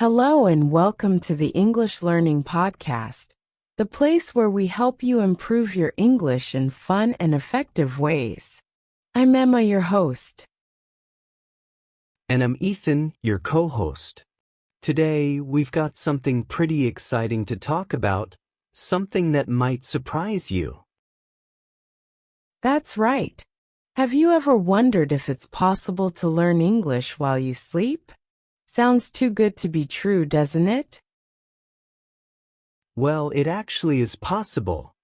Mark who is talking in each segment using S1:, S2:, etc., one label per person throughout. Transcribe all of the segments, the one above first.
S1: Hello and welcome to the English Learning Podcast, the place where we help you improve your English in fun and effective ways. I'm Emma, your host.
S2: And I'm Ethan, your co-host. Today, we've got something pretty exciting to talk about, something that might surprise you.
S1: That's right. Have you ever wondered if it's possible to learn English while you sleep? Sounds too good to be true, doesn't it?
S2: Well, it actually is possible.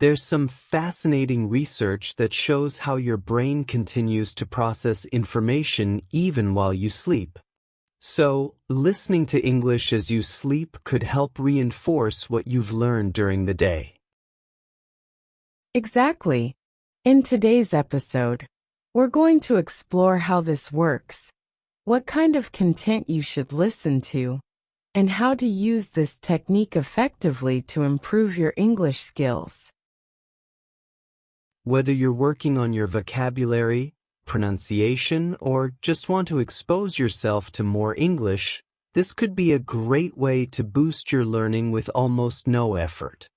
S2: There's some fascinating research that shows how your brain continues to process information even while you sleep. So, listening to English as you sleep could help reinforce what you've learned during the day.
S1: Exactly. In today's episode, we're going to explore how this works, what kind of content you should listen to, and how to use this technique effectively to improve your English skills.
S2: Whether you're working on your vocabulary, pronunciation, or just want to expose yourself to more English, this could be a great way to boost your learning with almost no effort.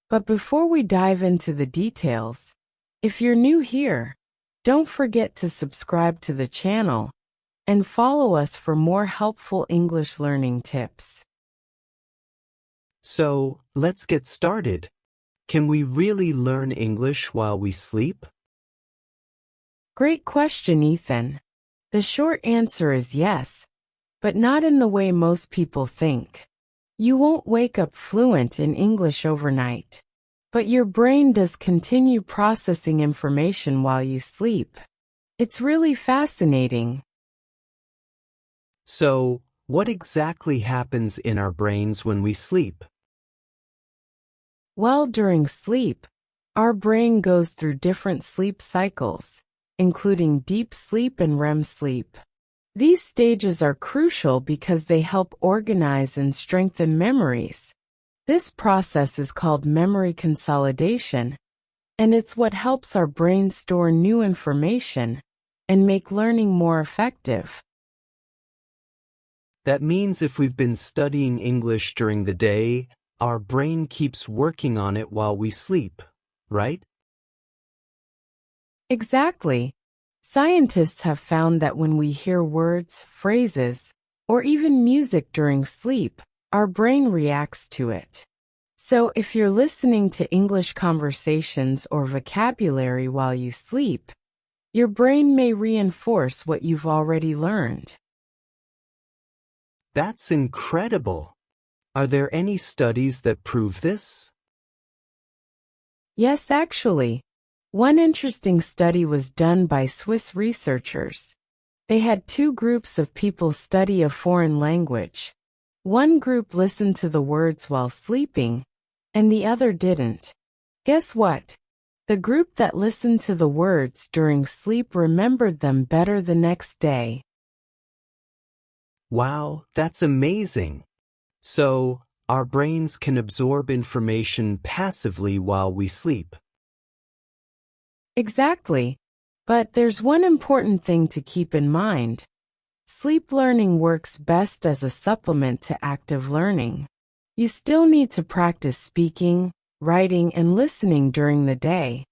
S1: But before we dive into the details, if you're new here, don't forget to subscribe to the channel and follow us for more helpful English learning tips.
S2: So, let's get started. Can we really learn English while we sleep?
S1: Great question, Ethan. The short answer is yes, but not in the way most people think. You won't wake up fluent in English overnight, but your brain does continue processing information while you sleep. It's really fascinating.
S2: So, what exactly happens in our brains when we sleep?
S1: Well, during sleep, our brain goes through different sleep cycles, including deep sleep and REM sleep. These stages are crucial because they help organize and strengthen memories. This process is called memory consolidation, and it's what helps our brain store new information and make learning more effective.
S2: That means if we've been studying English during the day, our brain keeps working on it while we sleep, right?
S1: Exactly. Scientists have found that when we hear words, phrases, or even music during sleep, our brain reacts to it. So if you're listening to English conversations or vocabulary while you sleep, your brain may reinforce what you've already learned.
S2: That's incredible. Are there any studies that prove this?
S1: Yes, actually. One interesting study was done by Swiss researchers. They had two groups of people study a foreign language. One group listened to the words while sleeping, and the other didn't. Guess what? The group that listened to the words during sleep remembered them better the next day.
S2: Wow, that's amazing. So, our brains can absorb information passively while we sleep.
S1: Exactly. But there's one important thing to keep in mind. Sleep learning works best as a supplement to active learning. You still need to practice speaking, writing, and listening during the day.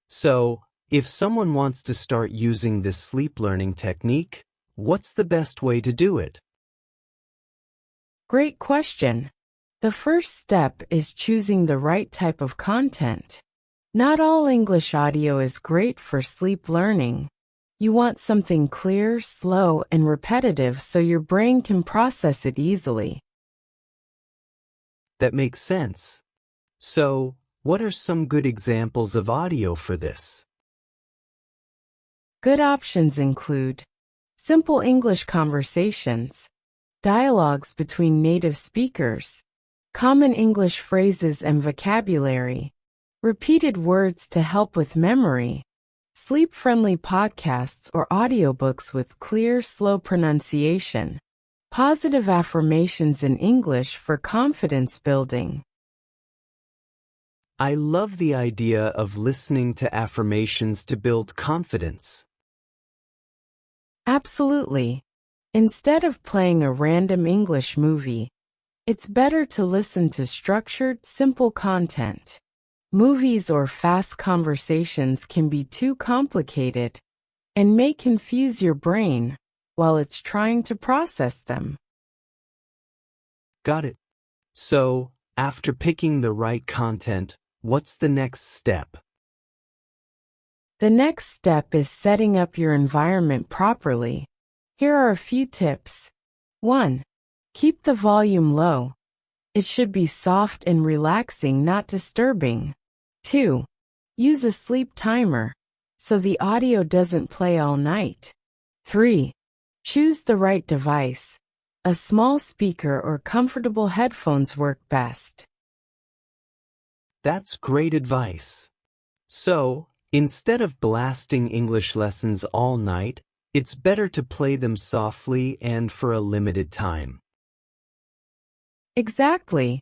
S2: So, if someone wants to start using this sleep learning technique, what's the best way to do it?
S1: Great question. The first step is choosing the right type of content. Not all English audio is great for sleep learning. You want something clear, slow, and repetitive so your brain can process it easily.
S2: That makes sense. So, what are some good examples of audio for this?
S1: Good options include simple English conversations, dialogues between native speakers, common English phrases and vocabulary, repeated words to help with memory, sleep-friendly podcasts or audiobooks with clear, slow pronunciation, positive affirmations in English for confidence building.
S2: I love the idea of listening to affirmations to build confidence.
S1: Absolutely. Instead of playing a random English movie, it's better to listen to structured, simple content. Movies or fast conversations can be too complicated and may confuse your brain while it's trying to process them.
S2: Got it. So, after picking the right content, what's the next step?
S1: The next step is setting up your environment properly. Here are a few tips. 1. Keep the volume low. It should be soft and relaxing, not disturbing. 2. Use a sleep timer so the audio doesn't play all night. 3. Choose the right device. A small speaker or comfortable headphones work best.
S2: That's great advice. So, instead of blasting English lessons all night, it's better to play them softly and for a limited time.
S1: Exactly.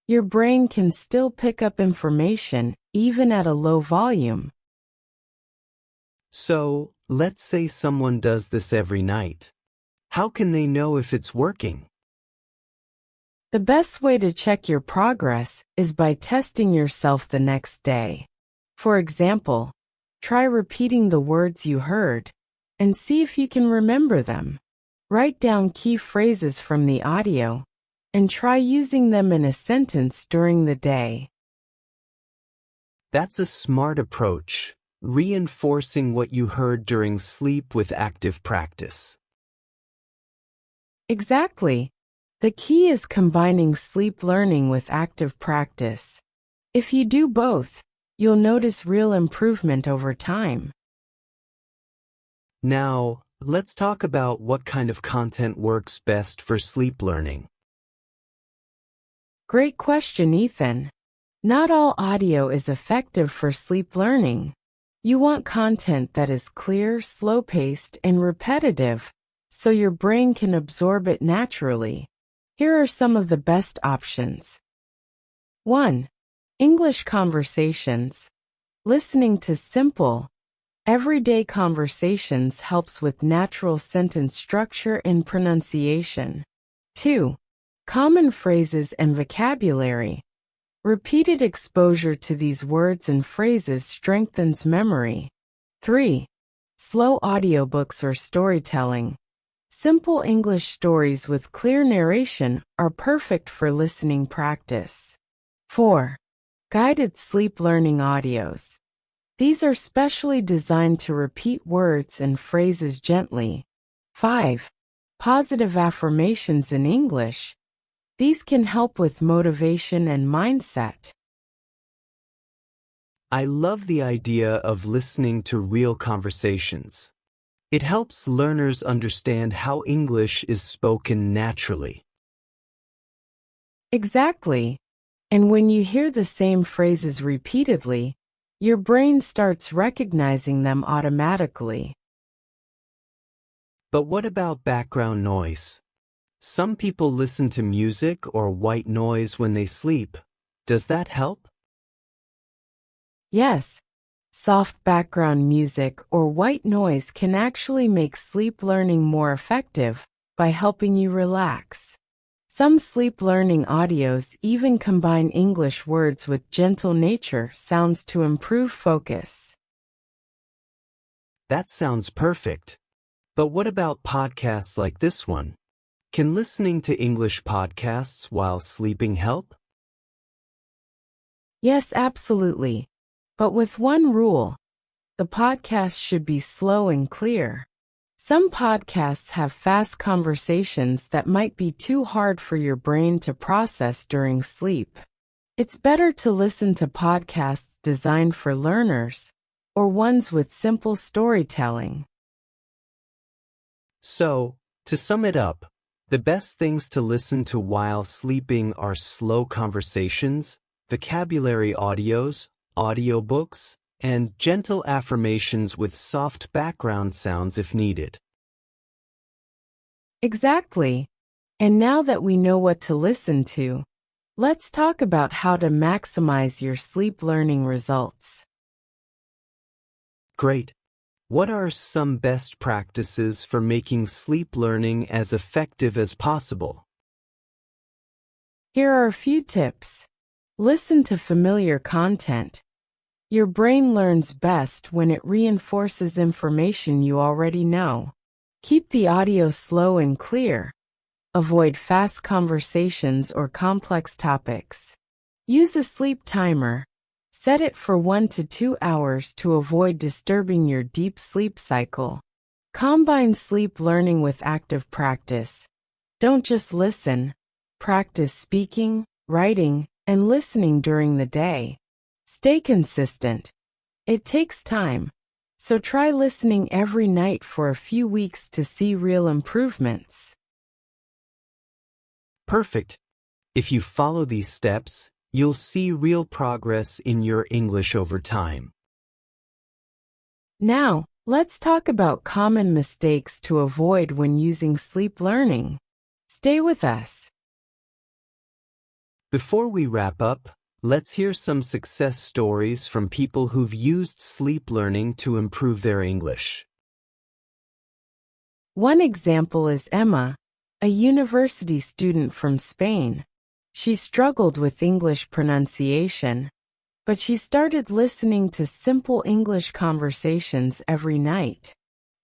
S1: Your brain can still pick up information even at a low volume.
S2: So, let's say someone does this every night. How can they know if it's working?
S1: The best way to check your progress is by testing yourself the next day. For example, try repeating the words you heard and see if you can remember them. Write down key phrases from the audio and try using them in a sentence during the day.
S2: That's a smart approach, reinforcing what you heard during sleep with active practice.
S1: Exactly. The key is combining sleep learning with active practice. If you do both, you'll notice real improvement over time.
S2: Now, let's talk about what kind of content works best for sleep learning.
S1: Great question, Ethan. Not all audio is effective for sleep learning. You want content that is clear, slow-paced, and repetitive, so your brain can absorb it naturally. Here are some of the best options. 1. English conversations. Listening to simple, everyday conversations helps with natural sentence structure and pronunciation. 2. Common phrases and vocabulary. Repeated exposure to these words and phrases strengthens memory. 3. Slow audiobooks or storytelling. Simple English stories with clear narration are perfect for listening practice. 4. Guided sleep learning audios. These are specially designed to repeat words and phrases gently. 5. Positive affirmations in English. These can help with motivation and mindset.
S2: I love the idea of listening to real conversations. It helps learners understand how English is spoken naturally.
S1: Exactly. And when you hear the same phrases repeatedly, your brain starts recognizing them automatically.
S2: But what about background noise? Some people listen to music or white noise when they sleep. Does that help?
S1: Yes. Soft background music or white noise can actually make sleep learning more effective by helping you relax. Some sleep learning audios even combine English words with gentle nature sounds to improve focus.
S2: That sounds perfect. But what about podcasts like this one? Can listening to English podcasts while sleeping help?
S1: Yes, absolutely. But with one rule, the podcast should be slow and clear. Some podcasts have fast conversations that might be too hard for your brain to process during sleep. It's better to listen to podcasts designed for learners or ones with simple storytelling.
S2: So, to sum it up, the best things to listen to while sleeping are slow conversations, vocabulary audios, audiobooks, and gentle affirmations with soft background sounds if needed.
S1: Exactly. And now that we know what to listen to, let's talk about how to maximize your sleep learning results.
S2: Great. What are some best practices for making sleep learning as effective as possible?
S1: Here are a few tips. Listen to familiar content. Your brain learns best when it reinforces information you already know. Keep the audio slow and clear. Avoid fast conversations or complex topics. Use a sleep timer. Set it for 1 to 2 hours to avoid disturbing your deep sleep cycle. Combine sleep learning with active practice. Don't just listen. Practice speaking, writing, and listening during the day. Stay consistent. It takes time, so try listening every night for a few weeks to see real improvements.
S2: Perfect. If you follow these steps, you'll see real progress in your English over time.
S1: Now, let's talk about common mistakes to avoid when using sleep learning. Stay with us.
S2: Before we wrap up, let's hear some success stories from people who've used sleep learning to improve their English.
S1: One example is Emma, a university student from Spain. She struggled with English pronunciation, but she started listening to simple English conversations every night.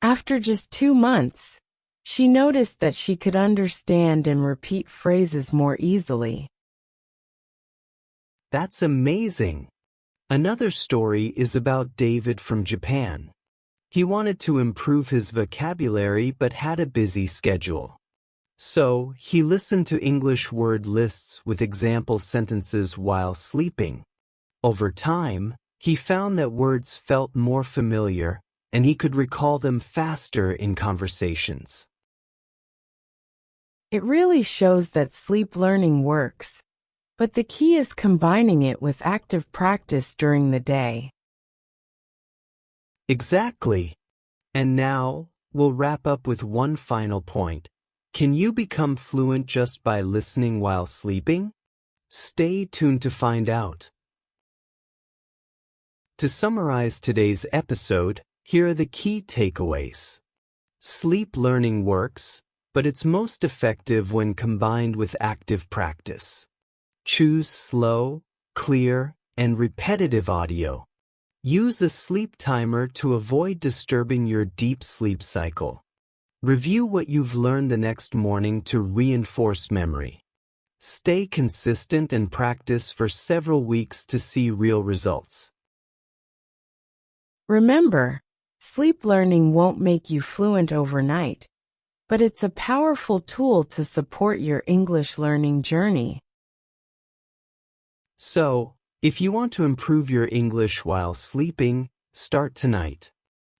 S1: After just 2 months, she noticed that she could understand and repeat phrases more easily.
S2: That's amazing! Another story is about David from Japan. He wanted to improve his vocabulary but had a busy schedule. So, he listened to English word lists with example sentences while sleeping. Over time, he found that words felt more familiar and he could recall them faster in conversations.
S1: It really shows that sleep learning works, but the key is combining it with active practice during the day.
S2: Exactly. And now, we'll wrap up with one final point. Can you become fluent just by listening while sleeping? Stay tuned to find out. To summarize today's episode, here are the key takeaways. Sleep learning works, but it's most effective when combined with active practice. Choose slow, clear, and repetitive audio. Use a sleep timer to avoid disturbing your deep sleep cycle. Review what you've learned the next morning to reinforce memory. Stay consistent and practice for several weeks to see real results.
S1: Remember, sleep learning won't make you fluent overnight, but it's a powerful tool to support your English learning journey.
S2: So, if you want to improve your English while sleeping, start tonight.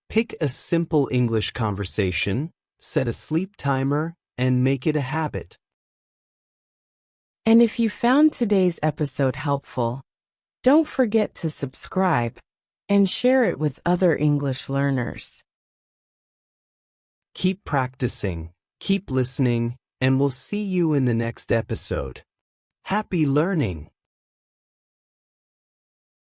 S2: Pick a simple English conversation, set a sleep timer, and make it a habit.
S1: And if you found today's episode helpful, don't forget to subscribe and share it with other English learners.
S2: Keep practicing, keep listening, and we'll see you in the next episode. Happy learning!